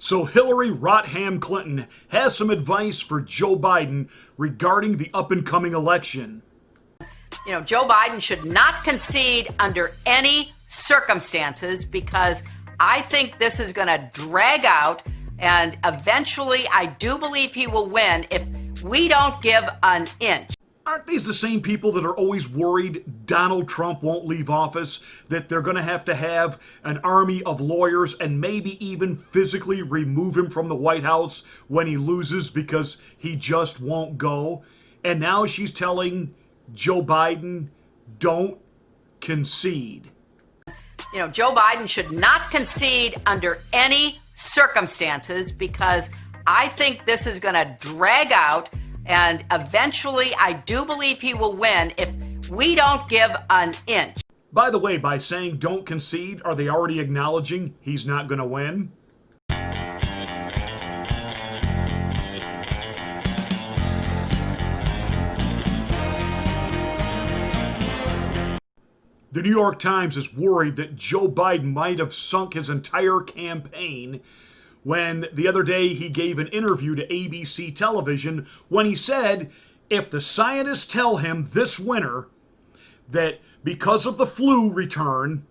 So Hillary Rotham Clinton has some advice for Joe Biden regarding the up-and-coming election. Joe Biden should not concede under any circumstances because I think this is going to drag out, and eventually I do believe he will win if we don't give an inch. Aren't these the same people that are always worried Donald Trump won't leave office, that they're going to have an army of lawyers and maybe even physically remove him from the White House when he loses because he just won't go? And now she's telling Joe Biden, don't concede. Joe Biden should not concede under any circumstances because I think this is going to drag out, and eventually I do believe he will win if we don't give an inch. By the way, by saying don't concede, are they already acknowledging he's not going to win? The New York Times is worried that Joe Biden might have sunk his entire campaign when the other day he gave an interview to ABC television when he said if the scientists tell him this winter that because of the flu return,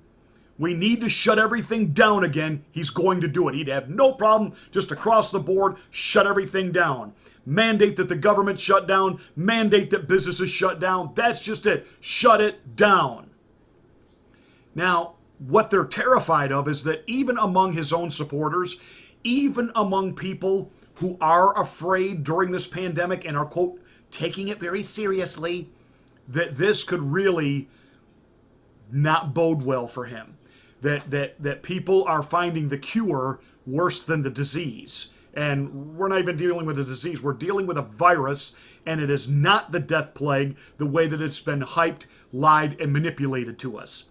we need to shut everything down again, he's going to do it. He'd have no problem just across the board, shut everything down. Mandate that the government shut down, mandate that businesses shut down. That's just it. Shut it down. Now, what they're terrified of is that even among his own supporters, even among people who are afraid during this pandemic and are, quote, taking it very seriously, that this could really not bode well for him. That people are finding the cure worse than the disease. And we're not even dealing with a disease. We're dealing with a virus, and it is not the death plague the way that it's been hyped, lied, and manipulated to us.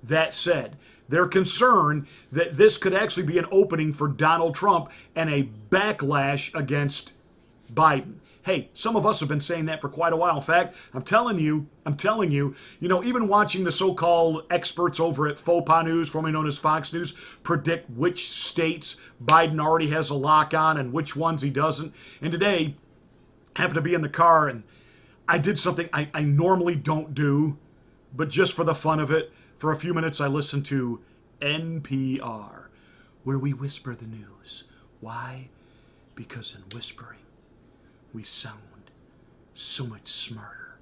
That said, they're concerned that this could actually be an opening for Donald Trump and a backlash against Biden. Hey, some of us have been saying that for quite a while. In fact, I'm telling you, even watching the so-called experts over at Faux Pas News, formerly known as Fox News, predict which states Biden already has a lock on and which ones he doesn't. And today, I happened to be in the car and I did something I normally don't do, but just for the fun of it, for a few minutes I listened to NPR, where we whisper the news. Why? Because in whispering, we sound so much smarter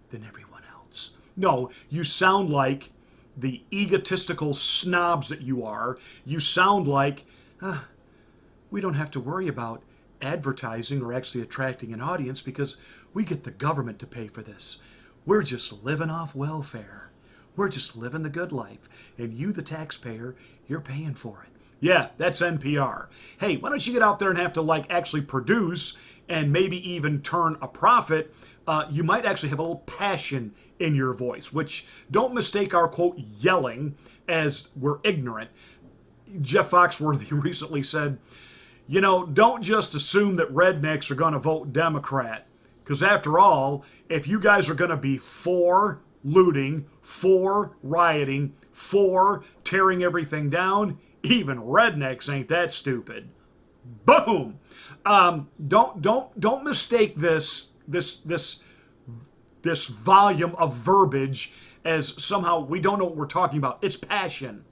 than everyone else. No, you sound like the egotistical snobs that you are. You sound like, we don't have to worry about advertising or actually attracting an audience because we get the government to pay for this. We're just living off welfare. We're just living the good life. And you, the taxpayer, you're paying for it. Yeah, that's NPR. Hey, why don't you get out there and have to actually produce and maybe even turn a profit? You might actually have a little passion in your voice, which don't mistake our, quote, yelling as we're ignorant. Jeff Foxworthy recently said, don't just assume that rednecks are going to vote Democrat. Because after all, if you guys are going to be for looting, for rioting, for tearing everything down, even rednecks ain't that stupid. Boom. Don't mistake this volume of verbiage as somehow we don't know what we're talking about. It's passion.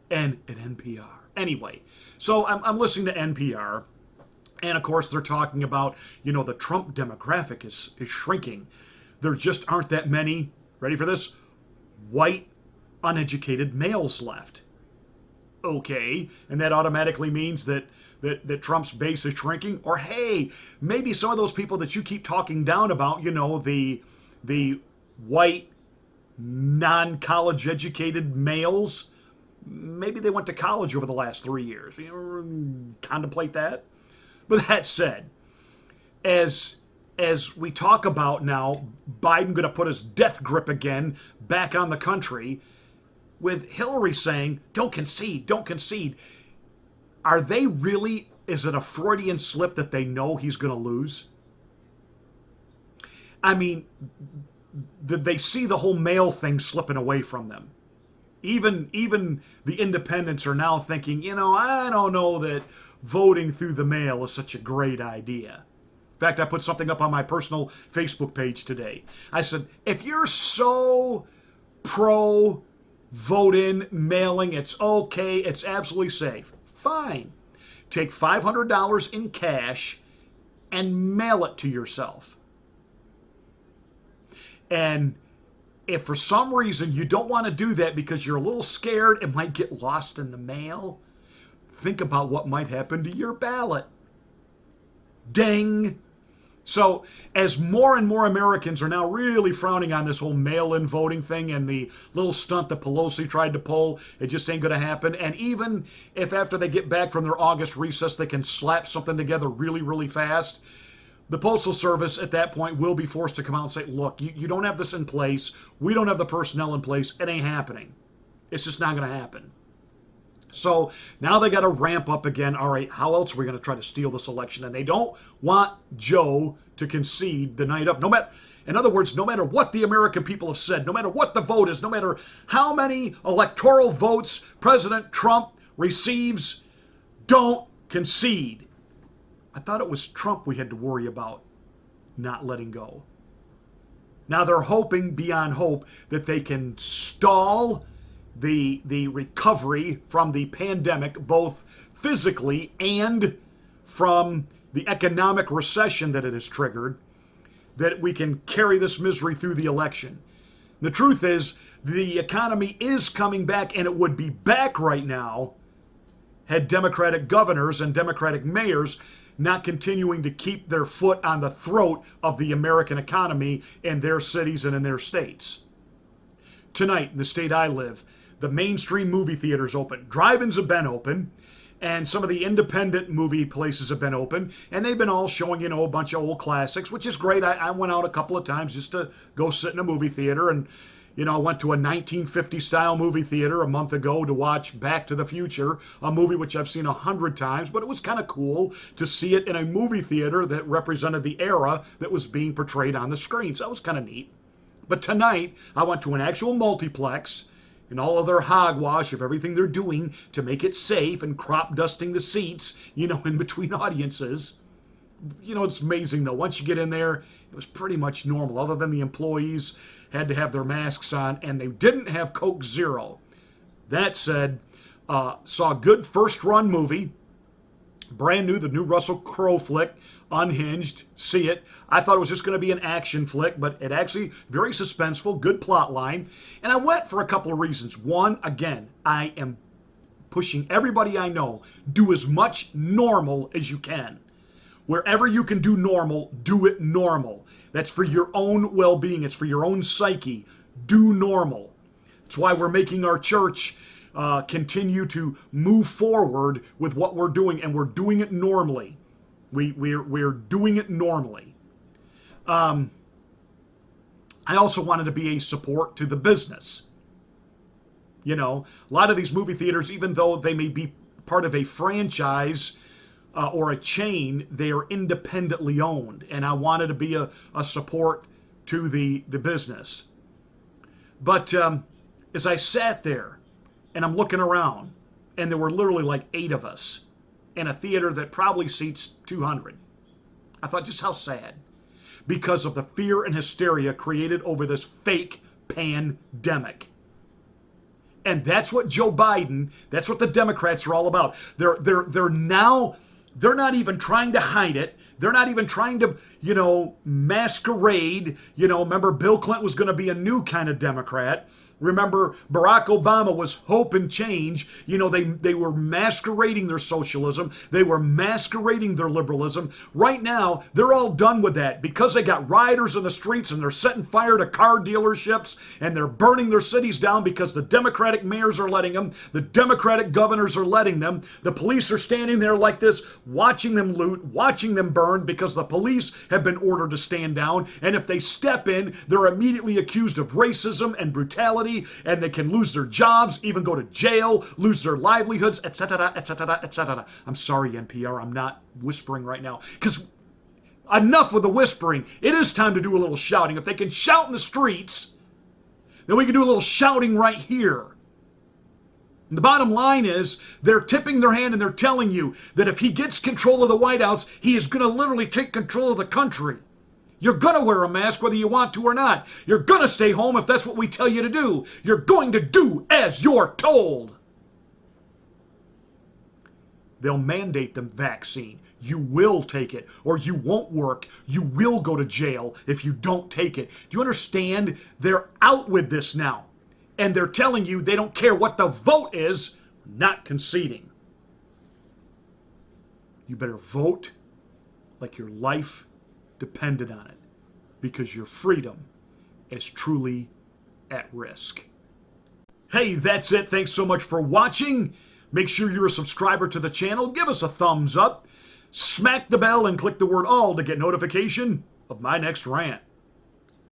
And at NPR. Anyway, so I'm listening to NPR, and of course they're talking about, the Trump demographic is shrinking. There just aren't that many, ready for this, white, uneducated males left. Okay, and that automatically means that Trump's base is shrinking? Or hey, maybe some of those people that you keep talking down about, the white, non-college educated males, maybe they went to college over the last 3 years. Contemplate that. But that said, as we talk about now, Biden going to put his death grip again back on the country, with Hillary saying, don't concede, don't concede. Are they really, is it a Freudian slip that they know he's going to lose? I mean, they see the whole mail thing slipping away from them. Even the independents are now thinking, I don't know that voting through the mail is such a great idea. In fact, I put something up on my personal Facebook page today. I said, if you're so pro vote-in mailing, it's okay, it's absolutely safe, fine. Take $500 in cash and mail it to yourself. And if for some reason you don't want to do that because you're a little scared it might get lost in the mail, think about what might happen to your ballot. Ding! So, as more and more Americans are now really frowning on this whole mail-in voting thing and the little stunt that Pelosi tried to pull, it just ain't going to happen. And even if after they get back from their August recess they can slap something together really, really fast, the Postal Service at that point will be forced to come out and say, look, you don't have this in place. We don't have the personnel in place. It ain't happening. It's just not going to happen. So now they got to ramp up again. All right, how else are we going to try to steal this election? And they don't want Joe to concede the night up. In other words, no matter what the American people have said, no matter what the vote is, no matter how many electoral votes President Trump receives, don't concede. I thought it was Trump we had to worry about not letting go. Now they're hoping beyond hope that they can stall the recovery from the pandemic, both physically and from the economic recession that it has triggered, that we can carry this misery through the election. The truth is, the economy is coming back, and it would be back right now had Democratic governors and Democratic mayors not continuing to keep their foot on the throat of the American economy in their cities and in their states. Tonight, in the state I live, the mainstream movie theaters open. Drive-ins have been open, and some of the independent movie places have been open, and they've been all showing, a bunch of old classics, which is great. I went out a couple of times just to go sit in a movie theater, and I went to a 1950-style movie theater a month ago to watch Back to the Future, a movie which I've seen 100 times, but it was kind of cool to see it in a movie theater that represented the era that was being portrayed on the screen. So that was kind of neat. But tonight, I went to an actual multiplex, and all of their hogwash of everything they're doing to make it safe and crop dusting the seats, in between audiences. It's amazing, though. Once you get in there, it was pretty much normal, other than the employees had to have their masks on, and they didn't have Coke Zero. That said, saw a good first-run movie, brand new, the new Russell Crowe flick, Unhinged, see it. I thought it was just going to be an action flick, but it actually, very suspenseful, good plot line. And I went for a couple of reasons. One, again, I am pushing everybody I know, do as much normal as you can. Wherever you can do normal, do it normal. That's for your own well-being. It's for your own psyche. Do normal. That's why we're making our church continue to move forward with what we're doing, and we're doing it normally. We're doing it normally. I also wanted to be a support to the business. A lot of these movie theaters, even though they may be part of a franchise or a chain, they are independently owned. And I wanted to be a support to the business. But as I sat there and I'm looking around, and there were literally like 8 of us in a theater that probably seats 200. I thought, just how sad. Because of the fear and hysteria created over this fake pandemic. And that's what Joe Biden, that's what the Democrats are all about. They're not even trying to hide it. They're not even trying to, masquerade. Remember Bill Clinton was going to be a new kind of Democrat. Remember, Barack Obama was hope and change. They were masquerading their socialism. They were masquerading their liberalism. Right now, they're all done with that because they got rioters in the streets and they're setting fire to car dealerships and they're burning their cities down because the Democratic mayors are letting them. The Democratic governors are letting them. The police are standing there like this, watching them loot, watching them burn because the police have been ordered to stand down. And if they step in, they're immediately accused of racism and brutality, and they can lose their jobs, even go to jail, lose their livelihoods, etc., etc., etc. I'm sorry, NPR, I'm not whispering right now, because enough with the whispering. It is time to do a little shouting. If they can shout in the streets, then we can do a little shouting right here. And the bottom line is they're tipping their hand and they're telling you that if he gets control of the White House, he is going to literally take control of the country. You're going to wear a mask whether you want to or not. You're going to stay home if that's what we tell you to do. You're going to do as you're told. They'll mandate the vaccine. You will take it, or you won't work. You will go to jail if you don't take it. Do you understand? They're out with this now. And they're telling you they don't care what the vote is, not conceding. You better vote like your life depended on it, because your freedom is truly at risk. Hey, that's it. Thanks so much for watching. Make sure you're a subscriber to the channel. Give us a thumbs up. Smack the bell and click the word all to get notification of my next rant.